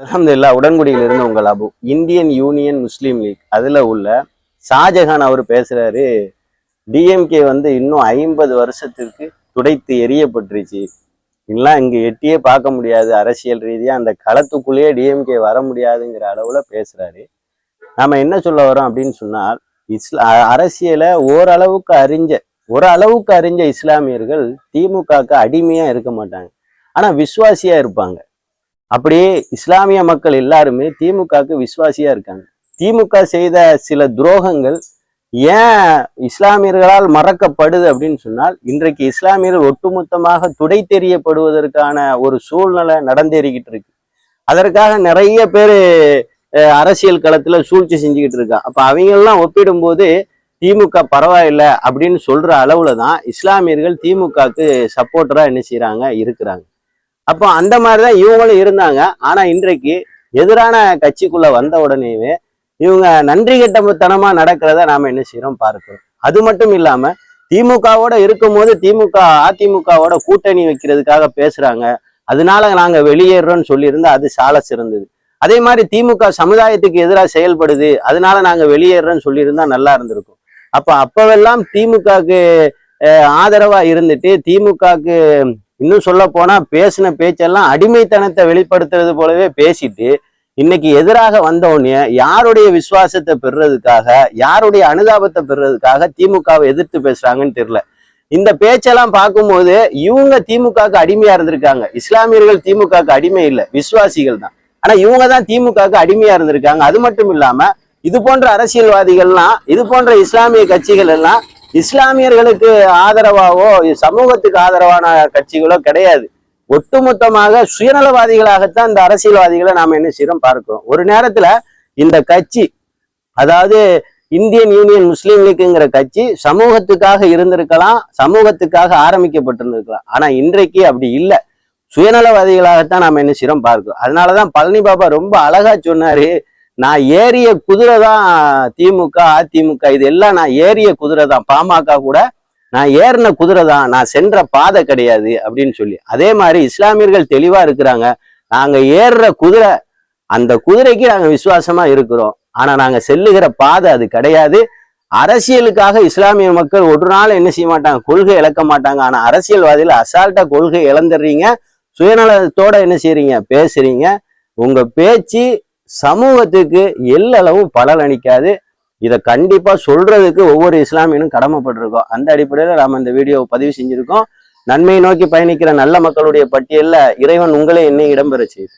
அல்ஹம்துலில்லாஹ் உடன்குடியிலிருந்து உங்கள் Abu. Indian union முஸ்லீம் league அதுல உள்ள ஷாஜஹான் அவர் பேசுறாரு, டிஎம்கே இன்னும் 50 வருஷத்திற்கு துடைத்து எரியப்பட்டுருச்சு, இதெல்லாம் இங்க எட்டியே பார்க்க முடியாது, அரசியல் ரீதியா அந்த களத்துக்குள்ளேயே டிஎம்கே வர முடியாதுங்கிற அளவுல பேசுறாரு. நாம என்ன சொல்ல வரோம் அப்படின்னு சொன்னால், அரசியலை ஓரளவுக்கு அறிஞ்ச இஸ்லாமியர்கள் திமுகவுக்கு அடிமையா இருக்க மாட்டாங்க, ஆனா விசுவாசியா இருப்பாங்க. அப்படியே இஸ்லாமிய மக்கள் எல்லாருமே திமுகவுக்கு விசுவாசியா இருக்காங்க. திமுக செய்த சில துரோகங்கள் ஏன் இஸ்லாமியர்களால் மறக்கப்படுது அப்படின்னு சொன்னால், இன்றைக்கு இஸ்லாமியர்கள் ஒட்டுமொத்தமாக துடை தெரியப்படுவதற்கான ஒரு சூழ்நிலை நடந்தேறிக்கிட்டு இருக்கு. அதற்காக நிறைய பேர் அரசியல் களத்துல சூழ்ச்சி செஞ்சுக்கிட்டு இருக்காங்க. அப்ப அவங்கெல்லாம் ஒப்பிடும்போது திமுக பரவாயில்லை அப்படின்னு சொல்ற அளவுல தான் இஸ்லாமியர்கள் திமுகவுக்கு சப்போர்ட்டரா என்ன செய்யறாங்க, இருக்கிறாங்க. அப்போ அந்த மாதிரிதான் இவங்களும் இருந்தாங்க. ஆனா இன்றைக்கு எதிரான கட்சிக்குள்ள வந்த உடனேவே இவங்க நன்றி கெட்டத்தனமா நடக்கிறத நாம என்ன செய்யறோம் பார்க்கிறோம். அது மட்டும் இல்லாம திமுகவோட இருக்கும் போது அதிமுகவோட கூட்டணி வைக்கிறதுக்காக பேசுறாங்க, அதனால நாங்க வெளியேறோம்னு சொல்லியிருந்தா அது சால சிறந்தது. அதே மாதிரி திமுக சமுதாயத்துக்கு எதிராக செயல்படுது, அதனால நாங்க வெளியேறோம்னு சொல்லியிருந்தா நல்லா இருந்திருக்கும். அப்பவெல்லாம் திமுகவுக்கு ஆதரவா இருந்துட்டு, திமுகவுக்கு இன்னும் சொல்ல போனா பேசின பேச்செல்லாம் அடிமைத்தனத்தை வெளிப்படுத்துறது போலவே பேசிட்டு, இன்னைக்கு எதிராக வந்தோடனே யாருடைய விசுவாசத்தை பெறுறதுக்காக, யாருடைய அனுதாபத்தை பெறுறதுக்காக திமுகவை எதிர்த்து பேசுறாங்கன்னு தெரியல. இந்த பேச்செல்லாம் பார்க்கும்போது இவங்க திமுகவுக்கு அடிமையா இருந்திருக்காங்க. இஸ்லாமியர்கள் திமுகவுக்கு அடிமை இல்லை, விசுவாசிகள் தான். ஆனா இவங்க தான் திமுகவுக்கு அடிமையா இருந்திருக்காங்க. அது மட்டும் இல்லாம இது போன்ற அரசியல்வாதிகள்லாம், இது போன்ற இஸ்லாமிய கட்சிகள் எல்லாம் இஸ்லாமியர்களுக்கு ஆதரவாவோ சமூகத்துக்கு ஆதரவான கட்சிகளோ கிடையாது. ஒட்டுமொத்தமாக சுயநலவாதிகளாகத்தான் இந்த அரசியல்வாதிகளை நாம என்ன செய்யறோம் பார்க்கிறோம். ஒரு நேரத்துல இந்த கட்சி, அதாவது இந்தியன் யூனியன் முஸ்லீம் லீக்குங்கிற கட்சி சமூகத்துக்காக இருந்திருக்கலாம், சமூகத்துக்காக ஆரம்பிக்கப்பட்டிருந்திருக்கலாம். ஆனா இன்றைக்கு அப்படி இல்லை, சுயநலவாதிகளாகத்தான் நாம என்ன செய்யறோம் பார்க்கிறோம். அதனாலதான் பழனி பாபா ரொம்ப அழகா சொன்னாரு, நான் ஏறிய குதிரை தான் திமுக அதிமுக, இது எல்லாம் நான் ஏறிய குதிரை தான், பாமக கூட நான் ஏறின குதிரை தான், நான் சென்ற பாதை கிடையாது அப்படின்னு சொல்லி. அதே மாதிரி இஸ்லாமியர்கள் தெளிவா இருக்கிறாங்க, நாங்க ஏறுற குதிரை, அந்த குதிரைக்கு நாங்க விசுவாசமா இருக்கிறோம், ஆனா நாங்க செல்லுகிற பாதை அது கிடையாது. அரசியலுக்காக இஸ்லாமிய மக்கள் ஒரு நாள் என்ன செய்ய மாட்டாங்க, கொள்கை இழக்க மாட்டாங்க. ஆனா அரசியல்வாதிகள் அசால்ட்டா கொள்கை இழந்துடுறீங்க, சுயநலத்தோட என்ன செய்யறீங்க, பேசுறீங்க. உங்க பேச்சு சமூகத்துக்கு எல்லளவும் பலனளிக்காது. இதை கண்டிப்பா சொல்றதுக்கு ஒவ்வொரு இஸ்லாமியனும் கடமைப்பட்டிருக்கோம். அந்த அடிப்படையில நாம இந்த வீடியோவை பதிவு செஞ்சிருக்கோம். நன்மையை நோக்கி பயணிக்கிற நல்ல மக்களுடைய பட்டியல்ல இறைவன் உங்களே என்னை இடம்பெற செய்யுது.